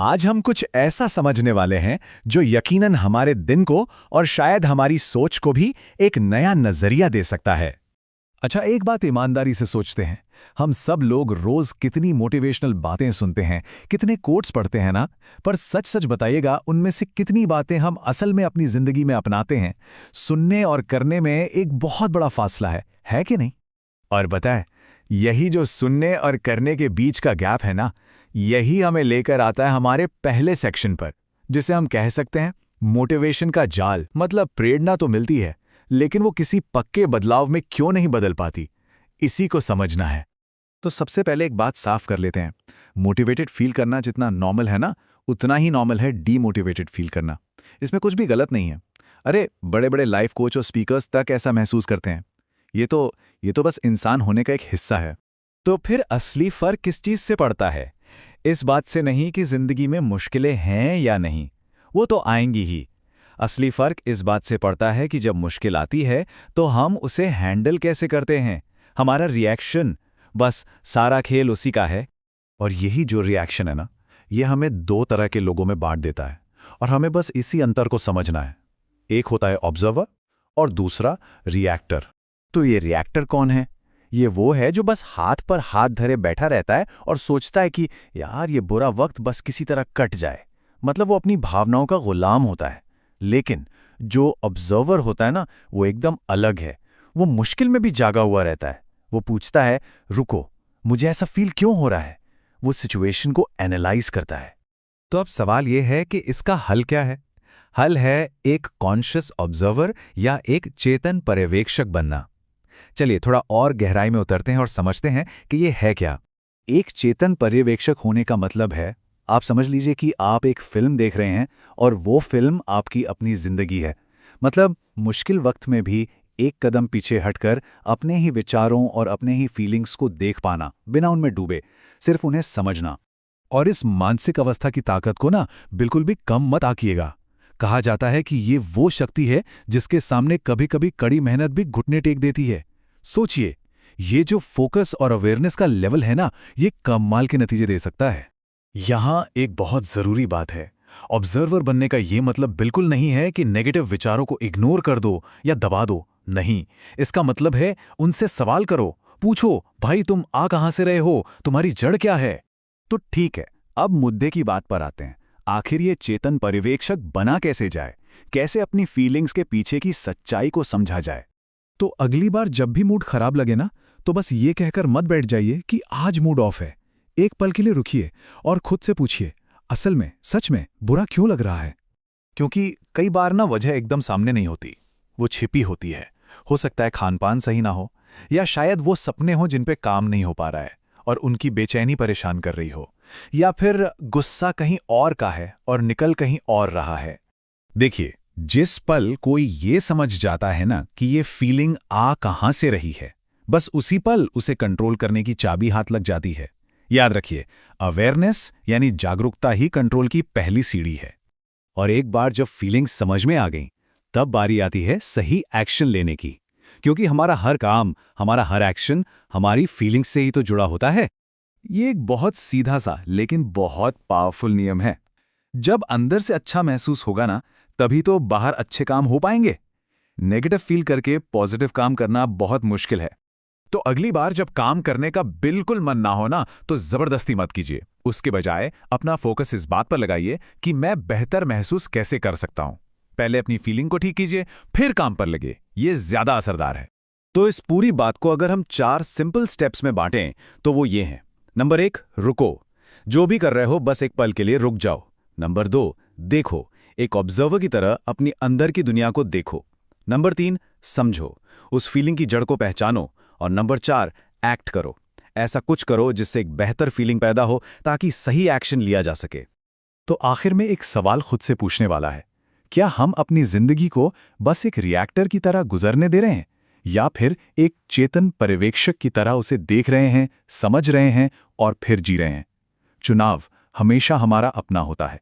आज हम कुछ ऐसा समझने वाले हैं जो यकीनन हमारे दिन को और शायद हमारी सोच को भी एक नया नजरिया दे सकता है। अच्छा, एक बात ईमानदारी से सोचते हैं। हम सब लोग रोज कितनी मोटिवेशनल बातें सुनते हैं, कितने कोट्स पढ़ते हैं ना। पर सच सच बताइएगा, उनमें से कितनी बातें हम असल में अपनी जिंदगी में अपनाते हैं? सुनने और करने में एक बहुत बड़ा फासला है कि नहीं? और बताएं, यही जो सुनने और करने के बीच का गैप है ना, यही हमें लेकर आता है हमारे पहले सेक्शन पर, जिसे हम कह सकते हैं मोटिवेशन का जाल। मतलब प्रेरणा तो मिलती है, लेकिन वो किसी पक्के बदलाव में क्यों नहीं बदल पाती, इसी को समझना है। तो सबसे पहले एक बात साफ कर लेते हैं। मोटिवेटेड फील करना जितना नॉर्मल है ना, उतना ही नॉर्मल है डीमोटिवेटेड फील करना। इसमें कुछ भी गलत नहीं है। अरे, बड़े बड़े लाइफ कोच और स्पीकर्स तक ऐसा महसूस करते हैं। ये तो बस इंसान होने का एक हिस्सा है। तो फिर असली फर्क किस चीज से पड़ता है? इस बात से नहीं कि जिंदगी में मुश्किलें हैं या नहीं, वो तो आएंगी ही। असली फर्क इस बात से पड़ता है कि जब मुश्किल आती है तो हम उसे हैंडल कैसे करते हैं, हमारा रिएक्शन। बस सारा खेल उसी का है। और यही जो रिएक्शन है ना, ये हमें दो तरह के लोगों में बांट देता है, और हमें बस इसी अंतर को समझना है। एक होता है ऑब्जर्वर और दूसरा रिएक्टर। तो ये रिएक्टर कौन है? ये वो है जो बस हाथ पर हाथ धरे बैठा रहता है और सोचता है कि यार ये बुरा वक्त बस किसी तरह कट जाए। मतलब वो अपनी भावनाओं का गुलाम होता है। लेकिन जो ऑब्जर्वर होता है ना, वो एकदम अलग है। वो मुश्किल में भी जागा हुआ रहता है। वो पूछता है, रुको, मुझे ऐसा फील क्यों हो रहा है? वो सिचुएशन को एनालाइज करता है। तो अब सवाल यह है कि इसका हल क्या है? हल है एक कॉन्शियस ऑब्जर्वर या एक चेतन पर्यवेक्षक बनना। चलिए थोड़ा और गहराई में उतरते हैं और समझते हैं कि ये है क्या। एक चेतन पर्यवेक्षक होने का मतलब है, आप समझ लीजिए कि आप एक फिल्म देख रहे हैं और वो फिल्म आपकी अपनी जिंदगी है। मतलब मुश्किल वक्त में भी एक कदम पीछे हटकर अपने ही विचारों और अपने ही फीलिंग्स को देख पाना, बिना उनमें डूबे, सिर्फ उन्हें समझना। और इस मानसिक अवस्था की ताकत को ना बिल्कुल भी कम मत आकिएगा। कहा जाता है कि ये वो शक्ति है जिसके सामने कभी कभी कड़ी मेहनत भी घुटने टेक देती है। सोचिए, ये जो फोकस और अवेयरनेस का लेवल है ना, ये कमाल के नतीजे दे सकता है। यहाँ एक बहुत जरूरी बात है। ऑब्जर्वर बनने का ये मतलब बिल्कुल नहीं है कि नेगेटिव विचारों को इग्नोर कर दो या दबा दो। नहीं, इसका मतलब है उनसे सवाल करो, पूछो, भाई तुम आ कहां से रहे हो, तुम्हारी जड़ क्या है? तो ठीक है, अब मुद्दे की बात पर आते हैं। आखिर ये चेतन पर्यवेक्षक बना कैसे जाए? कैसे अपनी फीलिंग्स के पीछे की सच्चाई को समझा जाए? तो अगली बार जब भी मूड खराब लगे ना, तो बस ये कहकर मत बैठ जाइए कि आज मूड ऑफ है। एक पल के लिए रुकिए और खुद से पूछिए, असल में सच में बुरा क्यों लग रहा है? क्योंकि कई बार ना वजह एकदम सामने नहीं होती, वो छिपी होती है। हो सकता है खानपान सही ना हो, या शायद वो सपने हो जिन पे काम नहीं हो पा रहा है और उनकी बेचैनी परेशान कर रही हो, या फिर गुस्सा कहीं और का है और निकल कहीं और रहा है। देखिए, जिस पल कोई ये समझ जाता है ना कि ये फीलिंग आ कहां से रही है, बस उसी पल उसे कंट्रोल करने की चाबी हाथ लग जाती है। याद रखिए, अवेयरनेस यानी जागरूकता ही कंट्रोल की पहली सीढ़ी है। और एक बार जब फीलिंग्स समझ में आ गई, तब बारी आती है सही एक्शन लेने की। क्योंकि हमारा हर काम, हमारा हर एक्शन हमारी फीलिंग्स से ही तो जुड़ा होता है। ये एक बहुत सीधा सा लेकिन बहुत पावरफुल नियम है। जब अंदर से अच्छा महसूस होगा ना, तभी तो बाहर अच्छे काम हो पाएंगे। नेगेटिव फील करके पॉजिटिव काम करना बहुत मुश्किल है। तो अगली बार जब काम करने का बिल्कुल मन ना हो ना, तो जबरदस्ती मत कीजिए। उसके बजाय अपना फोकस इस बात पर लगाइए कि मैं बेहतर महसूस कैसे कर सकता हूं। पहले अपनी फीलिंग को ठीक कीजिए, फिर काम पर लगे। ये ज्यादा असरदार है। तो इस पूरी बात को अगर हम 4 सिंपल स्टेप्स में बांटें तो वो ये हैं। नंबर 1, रुको। जो भी कर रहे हो बस एक पल के लिए रुक जाओ। नंबर 2, देखो। एक ऑब्जर्वर की तरह अपनी अंदर की दुनिया को देखो। नंबर 3, समझो, उस फीलिंग की जड़ को पहचानो। और नंबर 4, एक्ट करो। ऐसा कुछ करो जिससे एक बेहतर फीलिंग पैदा हो, ताकि सही एक्शन लिया जा सके। तो आखिर में एक सवाल खुद से पूछने वाला है, क्या हम अपनी जिंदगी को बस एक रिएक्टर की तरह गुजरने दे रहे हैं, या फिर एक चेतन पर्यवेक्षक की तरह उसे देख रहे हैं, समझ रहे हैं और फिर जी रहे हैं? चुनाव हमेशा हमारा अपना होता है।